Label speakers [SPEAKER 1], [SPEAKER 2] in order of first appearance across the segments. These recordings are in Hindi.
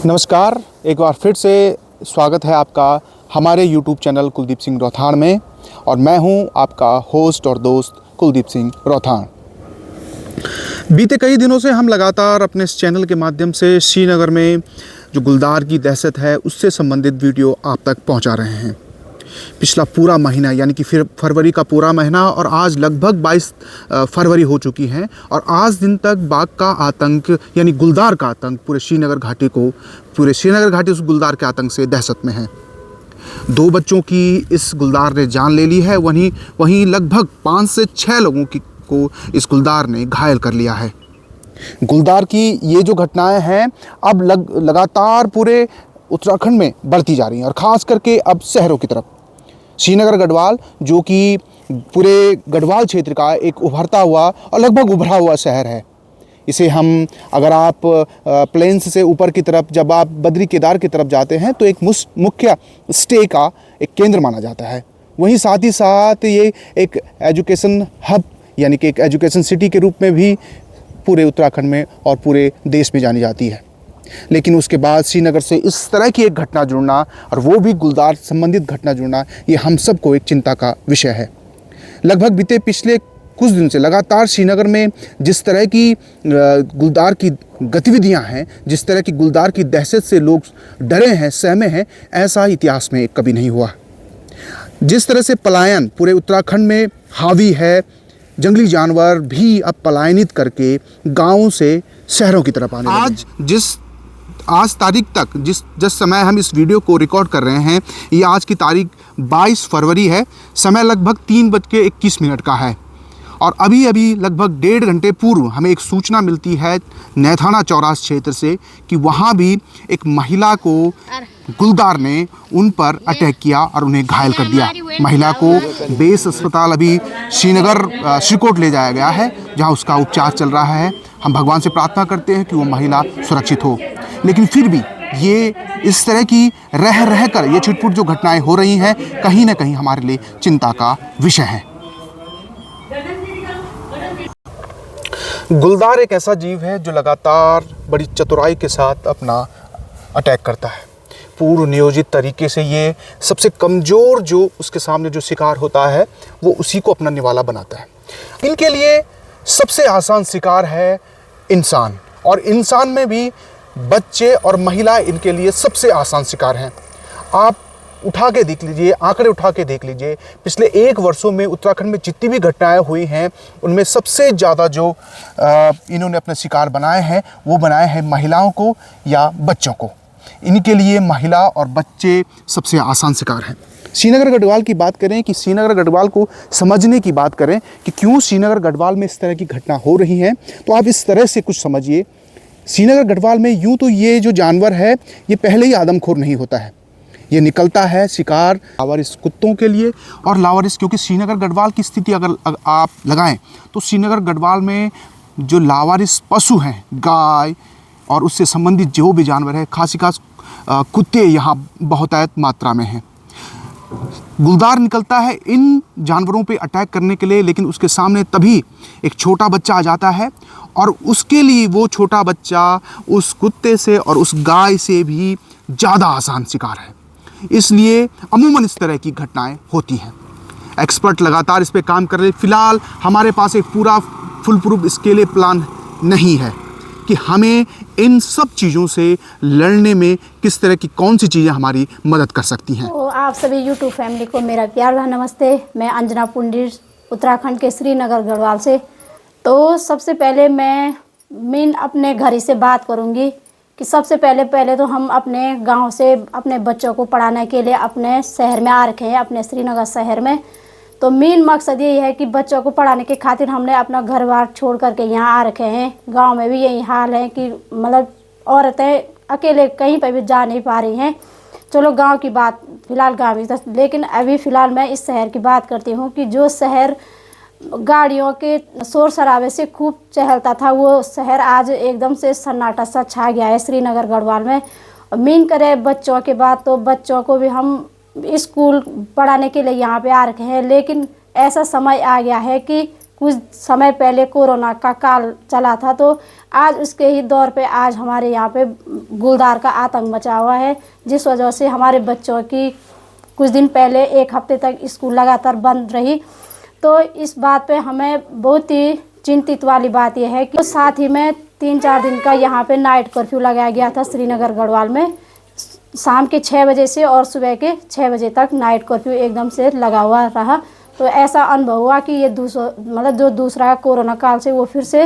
[SPEAKER 1] नमस्कार, एक बार फिर से स्वागत है आपका हमारे YouTube चैनल कुलदीप सिंह रौथान में। और मैं हूं आपका होस्ट और दोस्त कुलदीप सिंह रौथान। बीते कई दिनों से हम लगातार अपने इस चैनल के माध्यम से श्रीनगर में जो गुलदार की दहशत है उससे संबंधित वीडियो आप तक पहुंचा रहे हैं। पिछला पूरा महीना यानी कि फिर फरवरी का पूरा महीना और आज लगभग 22 फरवरी हो चुकी हैं और आज दिन तक बाघ का आतंक यानी गुलदार का आतंक पूरे श्रीनगर घाटी उस गुलदार के आतंक से दहशत में है। 2 बच्चों की इस गुलदार ने जान ले ली है, वहीं लगभग 5 से 6 लोगों को इस गुलदार ने घायल कर लिया है। गुलदार की ये जो घटनाएं हैं अब लगातार पूरे उत्तराखंड में बढ़ती जा रही हैं और ख़ास करके अब शहरों की तरफ। श्रीनगर गढ़वाल जो कि पूरे गढ़वाल क्षेत्र का एक उभरता हुआ और लगभग उभरा हुआ शहर है। इसे हम अगर आप प्लेन्स से ऊपर की तरफ जब आप बद्री केदार की तरफ जाते हैं तो एक मुख्य स्टे का एक केंद्र माना जाता है। वहीं साथ ही साथ ये एक एजुकेशन हब यानी कि एक एजुकेशन सिटी के रूप में भी पूरे उत्तराखंड में और पूरे देश में जानी जाती है। लेकिन उसके बाद श्रीनगर से इस तरह की एक घटना जुड़ना और वो भी गुलदार संबंधित घटना जुड़ना, ये हम सबको एक चिंता का विषय है। लगभग बीते पिछले कुछ दिन से लगातार श्रीनगर में जिस तरह की गुलदार की गतिविधियां हैं, जिस तरह की गुलदार की दहशत से लोग डरे हैं, सहमे हैं, ऐसा इतिहास में कभी नहीं हुआ। जिस तरह से पलायन पूरे उत्तराखंड में हावी है, जंगली जानवर भी अब पलायनित करके गाँवों से शहरों की तरफ आने लगे। आज तारीख तक जिस समय हम इस वीडियो को रिकॉर्ड कर रहे हैं, ये आज की तारीख 22 फरवरी है। समय लगभग 3:21 का है और अभी लगभग 1.5 घंटे पूर्व हमें एक सूचना मिलती है नैथाना चौरास क्षेत्र से कि वहाँ भी एक महिला को गुलदार ने उन पर अटैक किया और उन्हें घायल कर दिया। महिला को बेस अस्पताल अभी श्रीनगर श्रीकोट ले जाया गया है, जहाँ उसका उपचार चल रहा है। हम भगवान से प्रार्थना करते हैं कि वो महिला सुरक्षित हो। लेकिन फिर भी ये इस तरह की रह कर ये छुटपुट जो घटनाएं हो रही हैं, कहीं ना कहीं हमारे लिए चिंता का विषय है। गुलदार एक ऐसा जीव है जो लगातार बड़ी चतुराई के साथ अपना अटैक करता है। पूर्व नियोजित तरीके से ये सबसे कमज़ोर जो उसके सामने जो शिकार होता है वो उसी को अपना निवाला बनाता है। इनके लिए सबसे आसान शिकार है इंसान, और इंसान में भी बच्चे और महिला इनके लिए सबसे आसान शिकार हैं। आप उठा के देख लीजिए, आंकड़े उठा के देख लीजिए, पिछले 1 वर्षों में उत्तराखंड में जितनी भी घटनाएं हुई हैं उनमें सबसे ज़्यादा जो इन्होंने अपने शिकार बनाए हैं वो बनाए हैं महिलाओं को या बच्चों को। इनके लिए महिला और बच्चे सबसे आसान शिकार हैं। श्रीनगर गढ़वाल की बात करें कि श्रीनगर गढ़वाल को समझने की बात करें कि क्यों श्रीनगर गढ़वाल में इस तरह की घटना हो रही हैं, तो आप इस तरह से कुछ समझिए। श्रीनगर गढ़वाल में यूँ तो ये जो जानवर है ये पहले ही आदमखोर नहीं होता है। ये निकलता है शिकार लावारिस कुत्तों के लिए और लावारिस, क्योंकि श्रीनगर गढ़वाल की स्थिति अगर आप लगाएं तो श्रीनगर गढ़वाल में जो लावारिस पशु हैं, गाय और उससे संबंधित जो भी जानवर है, खास कुत्ते यहाँ बहुतायत मात्रा में हैं। गुलदार निकलता है इन जानवरों पे अटैक करने के लिए, लेकिन उसके सामने तभी एक छोटा बच्चा आ जाता है और उसके लिए वो छोटा बच्चा उस कुत्ते से और उस गाय से भी ज़्यादा आसान शिकार है। इसलिए अमूमन इस तरह की घटनाएं होती हैं। एक्सपर्ट लगातार इस पे काम कर रहे। फ़िलहाल हमारे पास एक पूरा फुल प्रूफ इसके लिए प्लान नहीं है कि हमें इन सब चीज़ों से लड़ने में किस तरह की कौन सी चीज़ें हमारी मदद कर सकती हैं।
[SPEAKER 2] तो आप सभी यूट्यूब फैमिली को मेरा प्यार भरा नमस्ते। मैं अंजना पुंडीर उत्तराखंड के श्रीनगर गढ़वाल से। तो सबसे पहले मैं अपने घर से बात करूंगी कि सबसे पहले तो हम अपने गांव से अपने बच्चों को पढ़ाने के लिए अपने शहर में आ रखे हैं, अपने श्रीनगर शहर में। तो मेन मकसद ये है कि बच्चों को पढ़ाने के खातिर हमने अपना घर बार छोड़ करके यहाँ आ रखे हैं। गांव में भी यही हाल है कि मतलब औरतें अकेले कहीं पर भी जा नहीं पा रही हैं। चलो गांव की बात फ़िलहाल गाँव ही, लेकिन अभी फ़िलहाल मैं इस शहर की बात करती हूँ कि जो शहर गाड़ियों के शोर शराबे से खूब चहलता था, वो शहर आज एकदम से सन्नाटा सा छा गया है श्रीनगर गढ़वाल में। और मेन करें बच्चों के बात, तो बच्चों को भी हम स्कूल पढ़ाने के लिए यहाँ पे आ रखे हैं, लेकिन ऐसा समय आ गया है कि कुछ समय पहले कोरोना का काल चला था, तो आज उसके ही दौर पे आज हमारे यहाँ पे गुलदार का आतंक मचा हुआ है, जिस वजह से हमारे बच्चों की कुछ दिन पहले 1 हफ्ते तक स्कूल लगातार बंद रही। तो इस बात पे हमें बहुत ही चिंतित वाली बात यह है कि साथ ही में 3-4 दिन का यहाँ पे नाइट कर्फ्यू लगाया गया था श्रीनगर गढ़वाल में, शाम के 6 बजे से और सुबह के 6 बजे तक नाइट कर्फ्यू एकदम से लगा हुआ रहा। तो ऐसा अनुभव हुआ कि ये जो दूसरा कोरोना काल से वो फिर से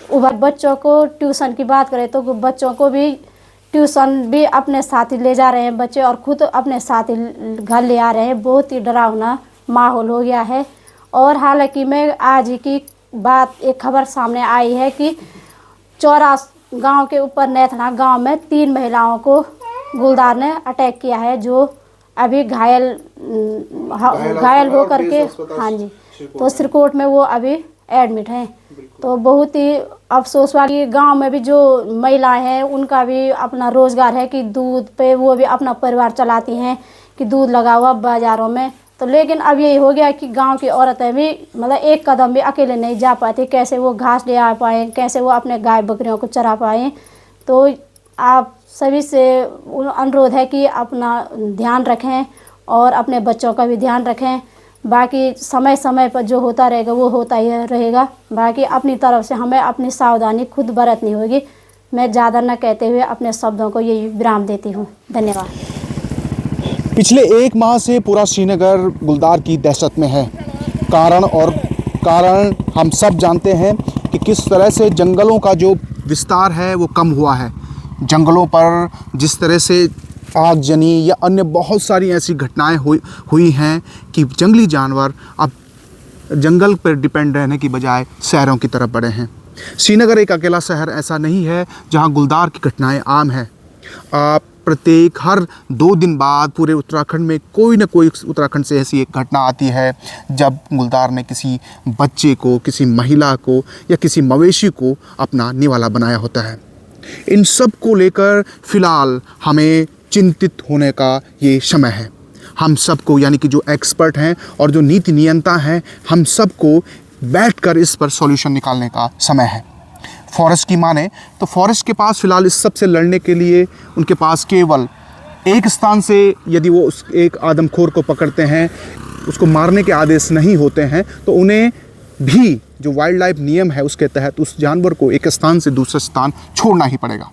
[SPEAKER 2] उभर। बच्चों को ट्यूशन की बात करें तो बच्चों को भी ट्यूशन भी अपने साथ ही ले जा रहे हैं बच्चे, और खुद अपने साथ ही घर ले आ रहे हैं। बहुत ही डरावना माहौल हो गया है। और हालांकि मैं आज ही की बात एक खबर सामने आई है कि चौरास गांव के ऊपर नैथना गांव में 3 महिलाओं को गुलदार ने अटैक किया है, जो अभी घायल हो करके, हाँ जी, तो सिरकोट में वो अभी एडमिट हैं। तो बहुत ही अफसोस वाली, गांव में भी जो महिलाएं हैं उनका भी अपना रोज़गार है कि दूध पे वो भी अपना परिवार चलाती हैं कि दूध लगा हुआ बाज़ारों में। तो लेकिन अब यही हो गया कि गांव की औरतें भी एक कदम भी अकेले नहीं जा पाती, कैसे वो घास ले आ पाएँ, कैसे वो अपने गाय बकरियों को चरा पाएँ। तो आप सभी से अनुरोध है कि अपना ध्यान रखें और अपने बच्चों का भी ध्यान रखें। बाकी समय समय पर जो होता रहेगा वो होता ही रहेगा। बाकी अपनी तरफ से हमें अपनी सावधानी खुद बरतनी होगी। मैं ज़्यादा न कहते हुए अपने शब्दों को यही विराम देती हूँ। धन्यवाद।
[SPEAKER 1] पिछले 1 माह से पूरा श्रीनगर गुलदार की दहशत में है। कारण हम सब जानते हैं कि किस तरह से जंगलों का जो विस्तार है वो कम हुआ है। जंगलों पर जिस तरह से आगजनी या अन्य बहुत सारी ऐसी घटनाएं हुई हैं कि जंगली जानवर अब जंगल पर डिपेंड रहने की बजाय शहरों की तरफ बढ़े हैं। श्रीनगर एक अकेला शहर ऐसा नहीं है जहां गुलदार की घटनाएं आम हैं। आप प्रत्येक हर 2 दिन बाद पूरे उत्तराखंड में कोई न कोई उत्तराखंड से ऐसी एक घटना आती है जब गुलदार ने किसी बच्चे को, किसी महिला को या किसी मवेशी को अपना निवाला बनाया होता है। इन सब को लेकर फ़िलहाल हमें चिंतित होने का ये समय है। हम सबको, यानी कि जो एक्सपर्ट हैं और जो नीति नियंता हैं, हम सबको बैठकर इस पर सॉल्यूशन निकालने का समय है। फॉरेस्ट की माने तो फॉरेस्ट के पास फ़िलहाल इस सब से लड़ने के लिए उनके पास केवल एक स्थान से यदि वो उस एक आदमखोर को पकड़ते हैं, उसको मारने के आदेश नहीं होते हैं, तो उन्हें भी जो वाइल्ड लाइफ नियम है उसके तहत उस जानवर को एक स्थान से दूसरे स्थान छोड़ना ही पड़ेगा।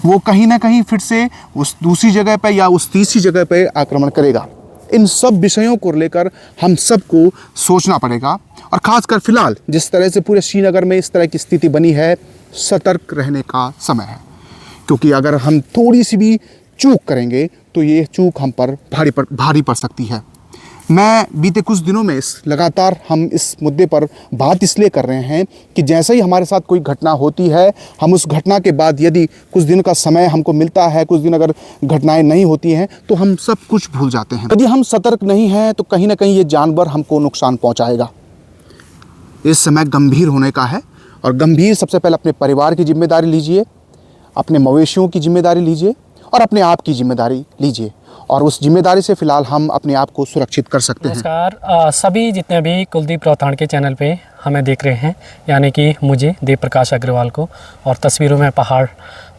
[SPEAKER 1] वो कहीं ना कहीं फिर से उस दूसरी जगह पर या उस तीसरी जगह पर आक्रमण करेगा। इन सब विषयों को लेकर हम सबको सोचना पड़ेगा। और ख़ासकर फ़िलहाल जिस तरह से पूरे श्रीनगर में इस तरह की स्थिति बनी है, सतर्क रहने का समय है। क्योंकि अगर हम थोड़ी सी भी चूक करेंगे तो ये चूक हम पर भारी पड़ सकती है। मैं बीते कुछ दिनों में लगातार हम इस मुद्दे पर बात इसलिए कर रहे हैं कि जैसे ही हमारे साथ कोई घटना होती है, हम उस घटना के बाद यदि कुछ दिन का समय हमको मिलता है, कुछ दिन अगर घटनाएं नहीं होती हैं, तो हम सब कुछ भूल जाते हैं। यदि हम सतर्क नहीं हैं तो कहीं ना कहीं ये जानवर हमको नुकसान पहुंचाएगा। इस समय गंभीर होने का है, और गंभीर सबसे पहले अपने परिवार की जिम्मेदारी लीजिए, अपने मवेशियों की जिम्मेदारी लीजिए और अपने आप की जिम्मेदारी लीजिए, और उस जिम्मेदारी से फ़िलहाल हम अपने आप को सुरक्षित कर सकते हैं।
[SPEAKER 3] नमस्कार सभी जितने भी कुलदीप रोहताण के चैनल पे हमें देख रहे हैं, यानी कि मुझे देव प्रकाश अग्रवाल को, और तस्वीरों में पहाड़,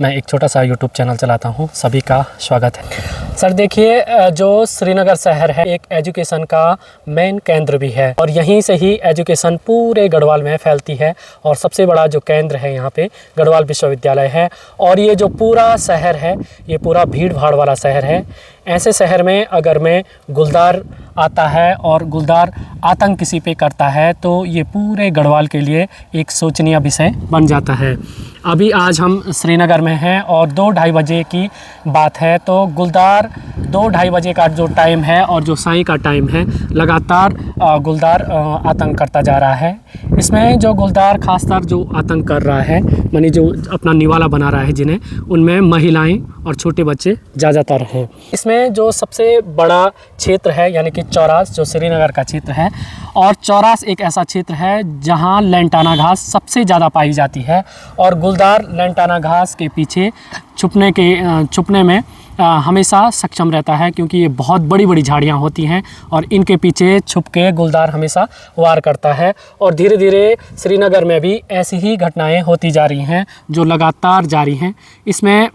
[SPEAKER 3] मैं एक छोटा सा यूट्यूब चैनल चलाता हूं, सभी का स्वागत है। सर देखिए, जो श्रीनगर शहर है एक एजुकेशन का मेन केंद्र भी है, और यहीं से ही एजुकेशन पूरे गढ़वाल में फैलती है, और सबसे बड़ा जो केंद्र है यहाँ पे गढ़वाल विश्वविद्यालय है। और ये जो पूरा शहर है ये पूरा भीड़ भाड़ वाला शहर है। ऐसे शहर में अगर में गुलदार आता है और गुलदार आतंक किसी पे करता है तो ये पूरे गढ़वाल के लिए एक सोचनीय विषय बन जाता है। अभी आज हम श्रीनगर में हैं और 2-2:30 बजे की बात है, तो गुलदार 2-2:30 बजे का जो टाइम है और जो साई का टाइम है, लगातार गुलदार आतंक करता जा रहा है। इसमें जो गुलदार खासकर जो आतंक कर रहा है, मानी जो अपना निवाला बना रहा है जिन्हें, उनमें महिलाएं और छोटे बच्चे ज़्यादातर हैं। इसमें जो सबसे बड़ा क्षेत्र है यानी कि चौरास, जो श्रीनगर का क्षेत्र है, और चौरास एक ऐसा क्षेत्र है जहां लेंटाना घास सबसे ज़्यादा पाई जाती है, और गुलदार लेंटाना घास के पीछे छुपने में हमेशा सक्षम रहता है, क्योंकि ये बहुत बड़ी बड़ी झाड़ियाँ होती हैं और इनके पीछे छुप के गुलदार हमेशा वार करता है। और धीरे धीरे श्रीनगर में भी ऐसी ही घटनाएं होती जा रही हैं जो लगातार जारी हैं। इसमें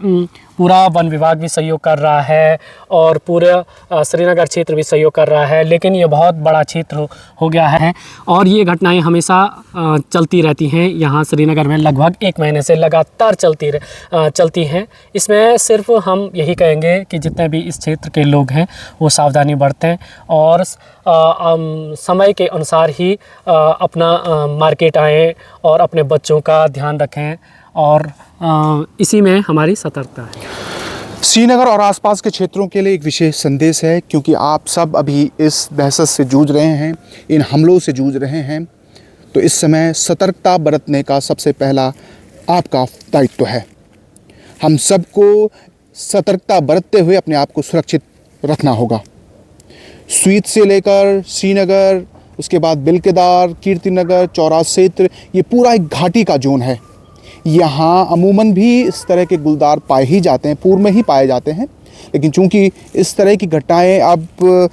[SPEAKER 3] पूरा वन विभाग भी सहयोग कर रहा है और पूरा श्रीनगर क्षेत्र भी सहयोग कर रहा है, लेकिन ये बहुत बड़ा क्षेत्र हो गया है और ये घटनाएं हमेशा चलती रहती हैं। यहाँ श्रीनगर में लगभग 1 महीने से लगातार चलती हैं। इसमें सिर्फ हम यही कहेंगे कि जितने भी इस क्षेत्र के लोग हैं वो सावधानी बरतें और समय के अनुसार ही अपना मार्केट आएँ और अपने बच्चों का ध्यान रखें, और इसी में हमारी सतर्कता है।
[SPEAKER 1] श्रीनगर और आसपास के क्षेत्रों के लिए एक विशेष संदेश है, क्योंकि आप सब अभी इस दहशत से जूझ रहे हैं, इन हमलों से जूझ रहे हैं। तो इस समय सतर्कता बरतने का सबसे पहला आपका दायित्व है। हम सबको सतर्कता बरतते हुए अपने आप को सुरक्षित रखना होगा। स्वीत से लेकर श्रीनगर, उसके बाद बिलकेदार, कीर्तिनगर, चौराहा क्षेत्र, ये पूरा एक घाटी का जोन है। यहाँ अमूमन भी इस तरह के गुलदार पाए ही जाते हैं, पूर्व में ही पाए जाते हैं, लेकिन चूंकि इस तरह की घटनाएं अब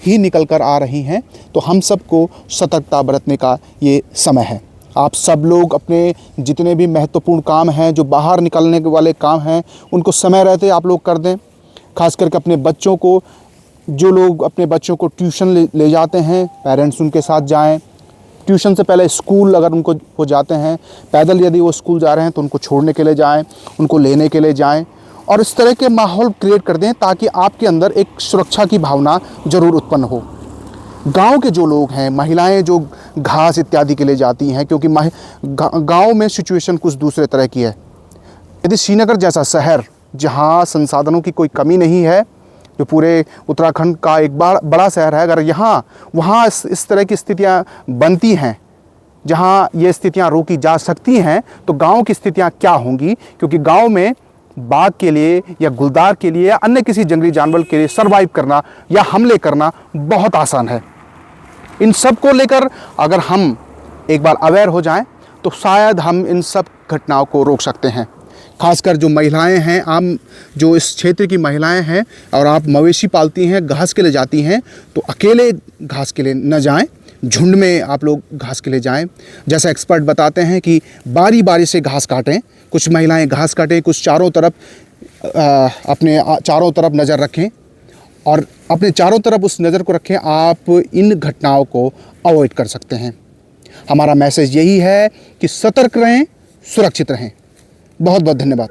[SPEAKER 1] ही निकल कर आ रही हैं, तो हम सबको सतर्कता बरतने का ये समय है। आप सब लोग अपने जितने भी महत्वपूर्ण काम हैं, जो बाहर निकलने वाले काम हैं, उनको समय रहते आप लोग कर दें। खास करके अपने बच्चों को, जो लोग अपने बच्चों को ट्यूशन ले जाते हैं, पेरेंट्स उनके साथ जाएं। ट्यूशन से पहले स्कूल अगर उनको हो जाते हैं, पैदल यदि वो स्कूल जा रहे हैं तो उनको छोड़ने के लिए जाएं, उनको लेने के लिए जाएं और इस तरह के माहौल क्रिएट कर दें ताकि आपके अंदर एक सुरक्षा की भावना ज़रूर उत्पन्न हो। गांव के जो लोग हैं, महिलाएं जो घास इत्यादि के लिए जाती हैं, क्योंकि गांव में सिचुएशन कुछ दूसरे तरह की है। यदि श्रीनगर जैसा शहर जहां संसाधनों की कोई कमी नहीं है, जो पूरे उत्तराखंड का एक बड़ा शहर है, अगर वहाँ इस तरह की स्थितियाँ बनती हैं, जहाँ ये स्थितियाँ रोकी जा सकती हैं, तो गांव की स्थितियाँ क्या होंगी? क्योंकि गांव में बाघ के लिए या गुलदार के लिए या अन्य किसी जंगली जानवर के लिए सर्वाइव करना या हमले करना बहुत आसान है। इन सब को लेकर अगर हम एक बार अवेयर हो जाएं, तो शायद हम इन सब घटनाओं को रोक सकते हैं। खासकर जो महिलाएं हैं, आम जो इस क्षेत्र की महिलाएं हैं और आप मवेशी पालती हैं, घास के लिए जाती हैं, तो अकेले घास के लिए न जाएं, झुंड में आप लोग घास के लिए जाएं। जैसा एक्सपर्ट बताते हैं कि बारी बारी से घास काटें, कुछ महिलाएं घास काटें, कुछ चारों तरफ अपने चारों तरफ नज़र रखें और अपने चारों तरफ उस नज़र को रखें। आप इन घटनाओं को अवॉइड कर सकते हैं। हमारा मैसेज यही है कि सतर्क रहें, सुरक्षित रहें। बहुत बहुत धन्यवाद।